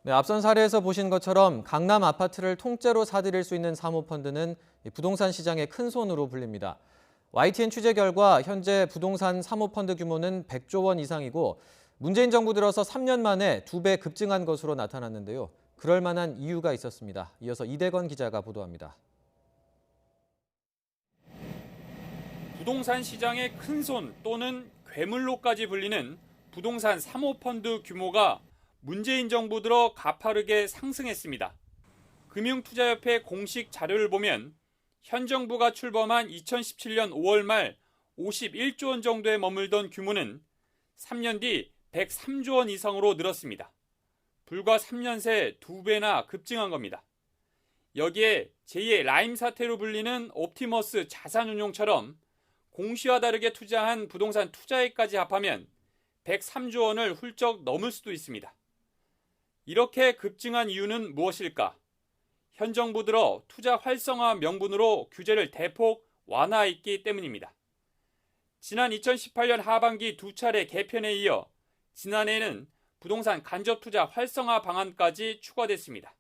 네, 앞선 사례에서 보신 것처럼 강남 아파트를 통째로 사들일 수 있는 사모펀드는 부동산 시장의 큰 손으로 불립니다. YTN 취재 결과 현재 부동산 사모펀드 규모는 100조 원 이상이고 문재인 정부 들어서 3년 만에 2배 급증한 것으로 나타났는데요. 그럴 만한 이유가 있었습니다. 이어서 이대건 기자가 보도합니다. 부동산 시장의 큰손 또는 괴물로까지 불리는 부동산 사모펀드 규모가 문재인 정부 들어 가파르게 상승했습니다. 금융투자협회 공식 자료를 보면 현 정부가 출범한 2017년 5월 말 51조 원 정도에 머물던 규모는 3년 뒤 103조 원 이상으로 늘었습니다. 불과 3년 새 2배나 급증한 겁니다. 여기에 제2의 라임 사태로 불리는 옵티머스 자산운용처럼 공시와 다르게 투자한 부동산 투자액까지 합하면 103조 원을 훌쩍 넘을 수도 있습니다. 이렇게 급증한 이유는 무엇일까? 현 정부 들어 투자 활성화 명분으로 규제를 대폭 완화했기 때문입니다. 지난 2018년 하반기 2차례 개편에 이어 지난해에는 부동산 간접 투자 활성화 방안까지 추가됐습니다.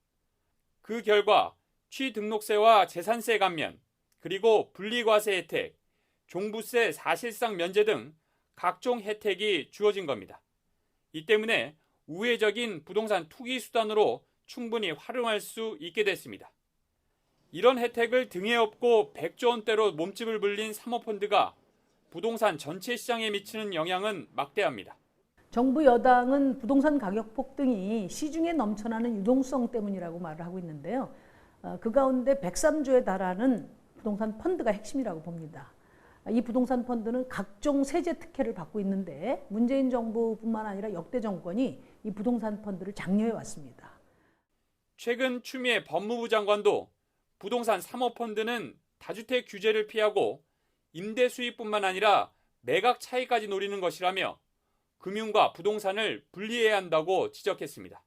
그 결과 취등록세와 재산세 감면, 그리고 분리과세 혜택, 종부세 사실상 면제 등 각종 혜택이 주어진 겁니다. 이 때문에 우회적인 부동산 투기 수단으로 충분히 활용할 수 있게 됐습니다. 이런 혜택을 등에 업고 100조 원대로 몸집을 불린 사모펀드가 부동산 전체 시장에 미치는 영향은 막대합니다. 정부 여당은 부동산 가격 폭등이 시중에 넘쳐나는 유동성 때문이라고 말을 하고 있는데요. 그 가운데 103조에 달하는 부동산 펀드가 핵심이라고 봅니다. 이 부동산 펀드는 각종 세제 특혜를 받고 있는데 문재인 정부뿐만 아니라 역대 정권이 이 부동산 펀드를 장려해 왔습니다. 최근 추미애 법무부 장관도 부동산 사모펀드는 다주택 규제를 피하고 임대 수익뿐만 아니라 매각 차익까지 노리는 것이라며 금융과 부동산을 분리해야 한다고 지적했습니다.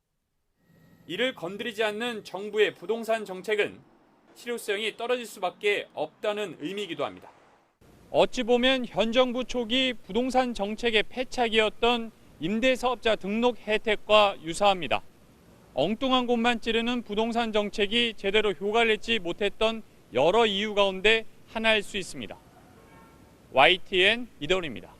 이를 건드리지 않는 정부의 부동산 정책은 실효성이 떨어질 수밖에 없다는 의미이기도 합니다. 어찌 보면 현 정부 초기 부동산 정책의 패착이었던 임대사업자 등록 혜택과 유사합니다. 엉뚱한 곳만 찌르는 부동산 정책이 제대로 효과를 내지 못했던 여러 이유 가운데 하나일 수 있습니다. YTN 이대훈입니다.